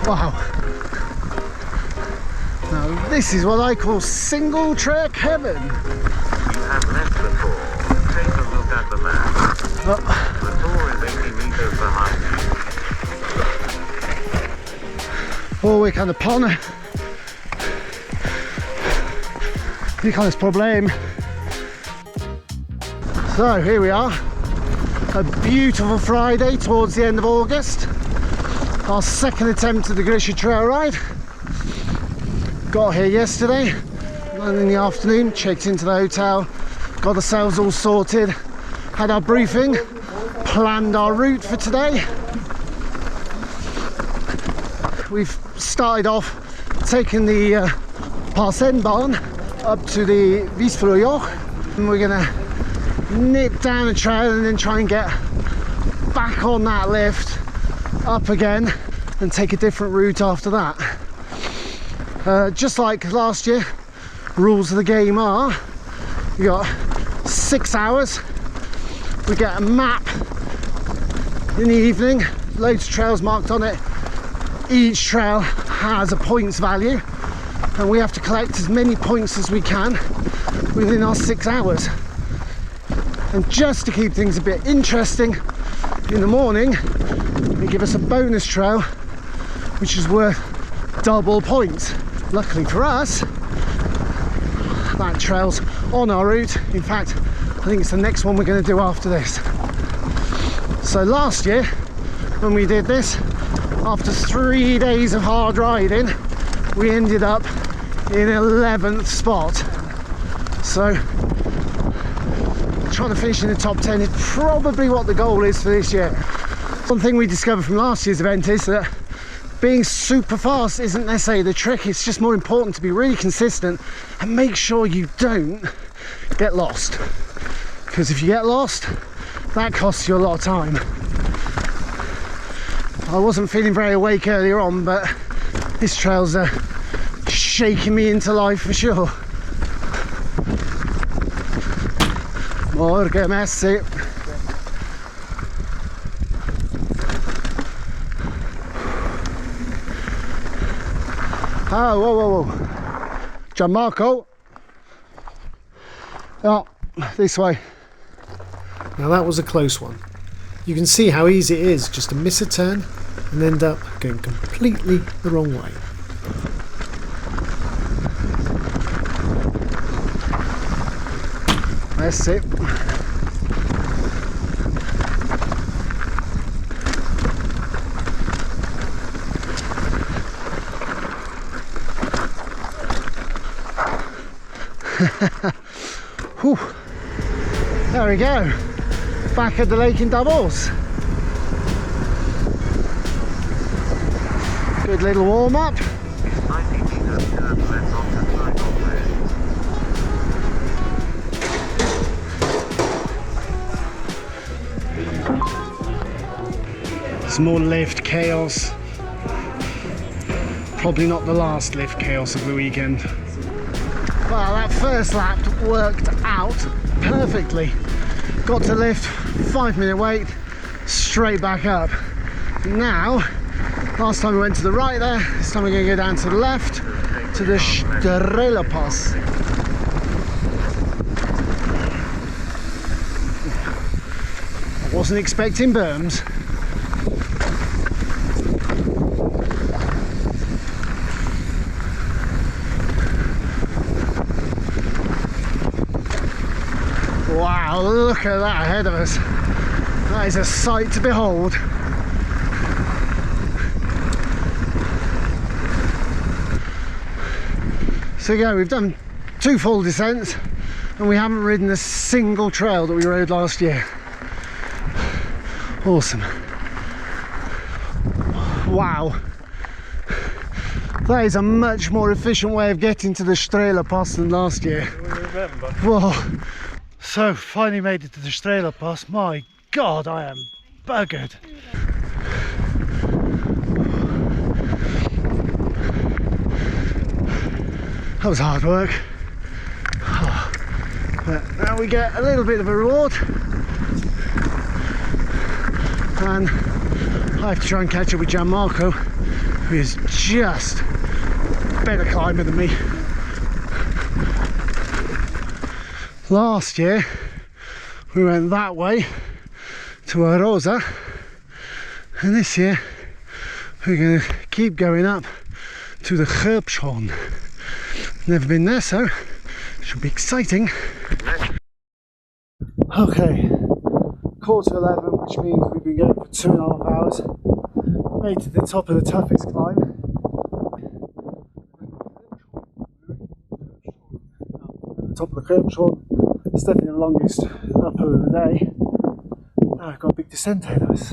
Wow. Now this is what I call single track heaven. You have left the tour. Take a look at the map. The tour is 80 meters behind you. Oh, we kan planen. Vi kan ett problem. So here we are. A beautiful Friday towards the end of August. Our second attempt at the Grischa trail ride. Got here yesterday, and in the afternoon checked into the hotel, got ourselves all sorted, had our briefing, planned our route for today. We've started off taking the Parsenbahn up to the Filisur, and we're gonna nip down the trail and then try and get back on that lift up again and take a different route after that. Just like last year, rules of the game are we got 6 hours, we get a map in the evening, loads of trails marked on it, each trail has a points value and we have to collect as many points as we can within our 6 hours. And just to keep things a bit interesting, in the morning they give us a bonus trail which is worth double points. Luckily for us, that trail's on our route. In fact, I think it's the next one we're going to do after this. So last year when we did this, after 3 days of hard riding, we ended up in 11th spot. So trying to finish in the top 10 is probably what the goal is for this year. One thing we discovered from last year's event is that being super fast isn't necessarily the trick. It's just more important to be really consistent and make sure you don't get lost, because if you get lost, that costs you a lot of time. I wasn't feeling very awake earlier on, but this trail's shaking me into life for sure. Morgen Messi. Oh, whoa, whoa, whoa. Gian Marco. Oh, this way. Now that was a close one. You can see how easy it is just to miss a turn and end up going completely the wrong way. That's it. Whew. There we go, back at the lake in Davos. Good little warm up. 90 meters, turn left onto Cycle Bridge. Some more lift chaos. Probably not the last lift chaos of the weekend. Well, that first lap worked out perfectly. Got to lift, 5-minute wait, straight back up. Now, last time we went to the right there, this time we're going to go down to the left, to the Strelapass. I wasn't expecting berms. Wow, look at that ahead of us. That is a sight to behold. So yeah, we've done 2 full descents and we haven't ridden a single trail that we rode last year. Awesome. Wow. That is a much more efficient way of getting to the Strelapass than last year. Whoa. So finally made it to the Strelapass. My God, I am buggered. That was hard work. But now we get a little bit of a reward. And I have to try and catch up with Gian Marco who is just a better climber than me. Last year we went that way to Arosa, and this year we're going to keep going up to the Gerbschorn. Never been there, so it should be exciting. Okay, 11:15, which means we've been going for 2.5 hours. Made to the top of the toughest climb. At the top of the Gerbschorn. It's definitely the longest uphill of the day. Now I've got a big descent ahead of us.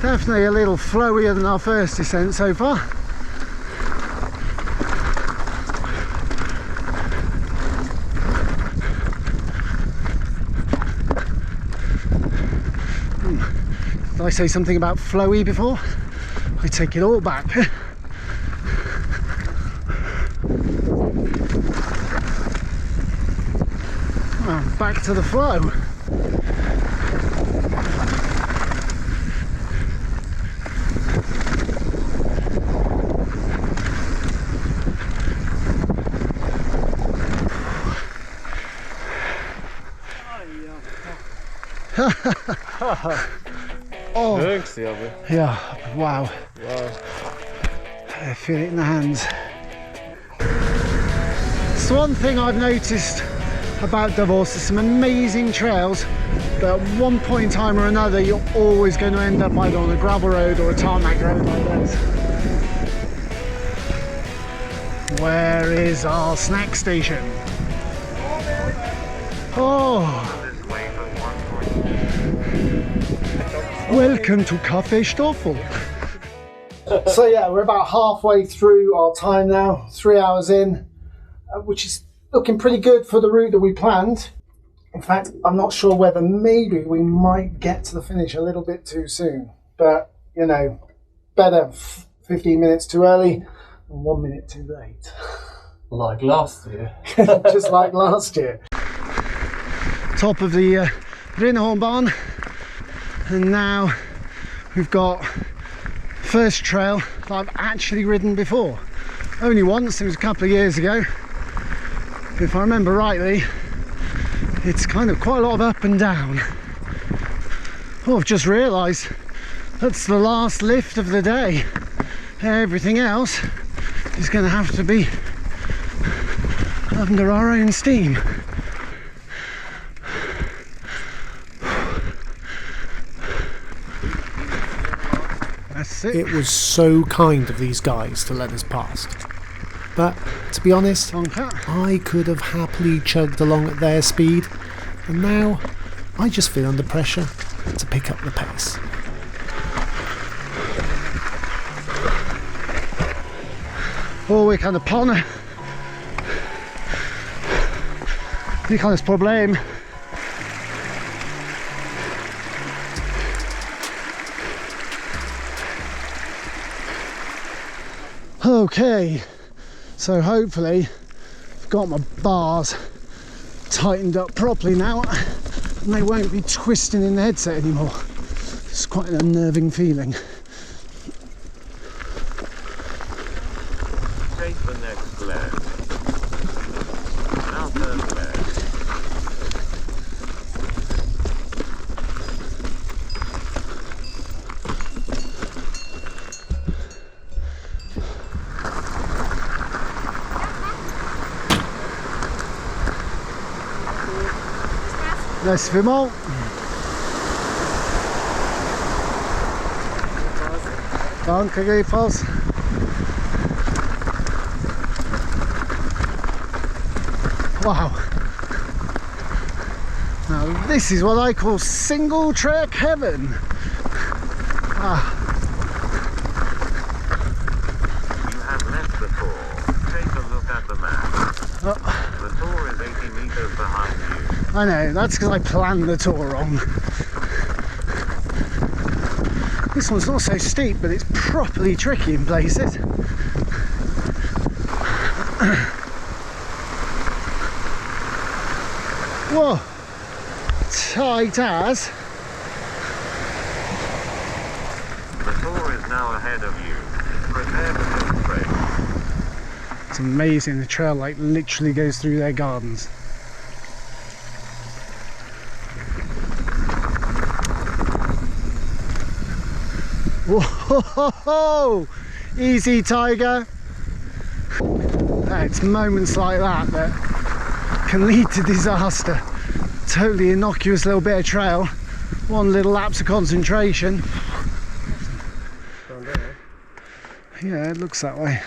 Definitely a little flowier than our first descent so far. Did I say something about flowy before? I take it all back. Well, back to the flow. Oh, yeah, wow. I feel it in the hands. It's one thing I've noticed about Davos, there's some amazing trails, but at one point in time or another you're always going to end up either on a gravel road or a tarmac road like this. Where is our snack station? Oh! Welcome to Café Stoffel. So yeah, we're about halfway through our time now, 3 hours in, which is looking pretty good for the route that we planned. In fact, I'm not sure whether maybe we might get to the finish a little bit too soon, but you know, better 15 minutes too early than 1 minute too late. Like last year. Just like last year. Top of the Rinhornbahn, and now we've got first trail that I've actually ridden before. Only once, it was a couple of years ago. If I remember rightly, it's kind of quite a lot of up and down. Oh, I've just realised that's the last lift of the day. Everything else is going to have to be under our own steam. That's it. It was so kind of these guys to let us past. But, to be honest, I could have happily chugged along at their speed, and now I just feel under pressure to pick up the pace. We kan planen. Vi kan ett problem. Okay, so hopefully I've got my bars tightened up properly now and they won't be twisting in the headset anymore. It's quite an unnerving feeling. Take the next left. Now turn left. Merci vielmals. Danke gleichfalls. Wow. Now this is what I call single track heaven. Ah. You have left the tour. Take a look at the map. The tour is 80 meters behind you. I know, that's because I planned the tour wrong. This one's not so steep, but it's properly tricky in places. Whoa, tight as. ahead of you. Prepare for the trail. It's amazing, the trail like literally goes through their gardens. Whoa! Easy, tiger. It's moments like that that can lead to disaster. Totally innocuous little bit of trail, one little lapse of concentration. Yeah, it looks that way.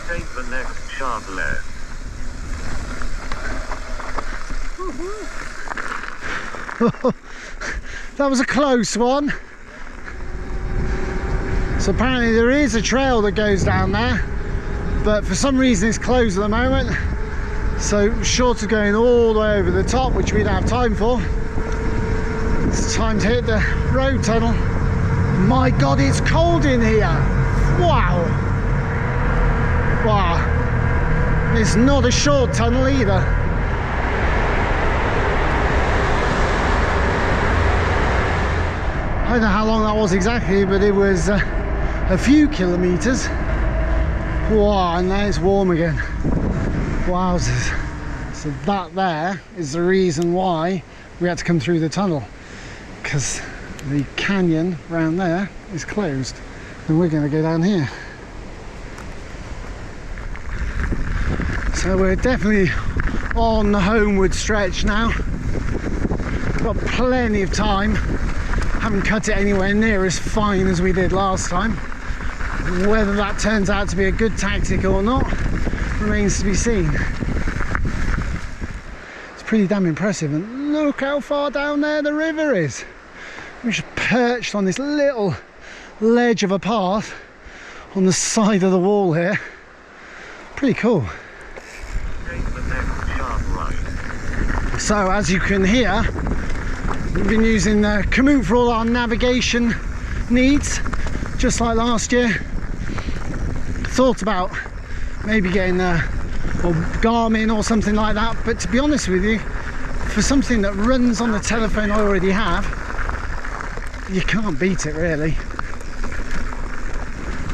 Take the next sharp left. That was a close one. So apparently there is a trail that goes down there, but for some reason it's closed at the moment. So short of going all the way over the top, which we don't have time for, it's time to hit the road tunnel. My God, it's cold in here. Wow. Wow. It's not a short tunnel either. I don't know how long that was exactly, but it was a few kilometres. Wow, and now it's warm again. Wowzers. So that there is the reason why we had to come through the tunnel, because the canyon around there is closed, and we're going to go down here. So we're definitely on the homeward stretch now. Got plenty of time. Haven't cut it anywhere near as fine as we did last time. Whether that turns out to be a good tactic or not remains to be seen. It's pretty damn impressive, and look how far down there the river is. We're just perched on this little ledge of a path on the side of the wall here. Pretty cool. Take the next sharp right. So as you can hear, we've been using the Komoot for all our navigation needs, just like last year. Thought about maybe getting or Garmin or something like that, but to be honest with you, for something that runs on the telephone I already have, you can't beat it really.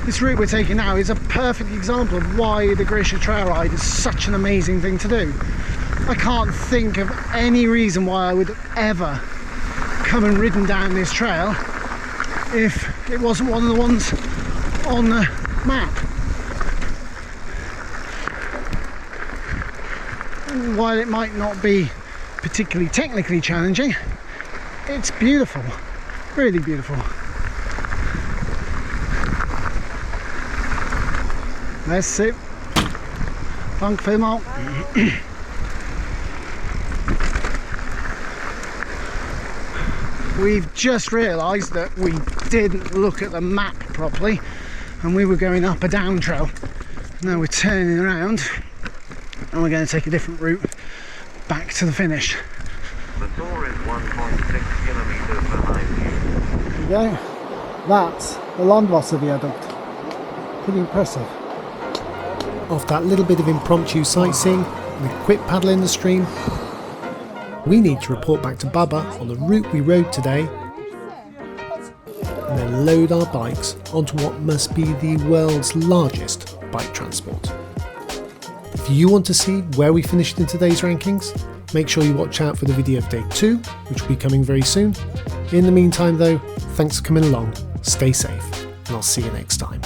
This route we're taking now is a perfect example of why the Grischa trail ride is such an amazing thing to do. I can't think of any reason why I would ever come and ridden down this trail if it wasn't one of the ones on the map. While it might not be particularly technically challenging, it's beautiful, really beautiful. Merci. Dank vielmals. We've just realised that we didn't look at the map properly and we were going up a down trail. Now we're turning around and we're going to take a different route back to the finish. The tour is 1.6 kilometers behind you. There we go. That's the Landwasser viaduct. Pretty impressive. Off that little bit of impromptu sightseeing and a quick paddle in the stream, we need to report back to Baba on the route we rode today and then load our bikes onto what must be the world's largest bike transport. If you want to see where we finished in today's rankings, make sure you watch out for the video of day 2, which will be coming very soon. In the meantime though, thanks for coming along, stay safe, and I'll see you next time.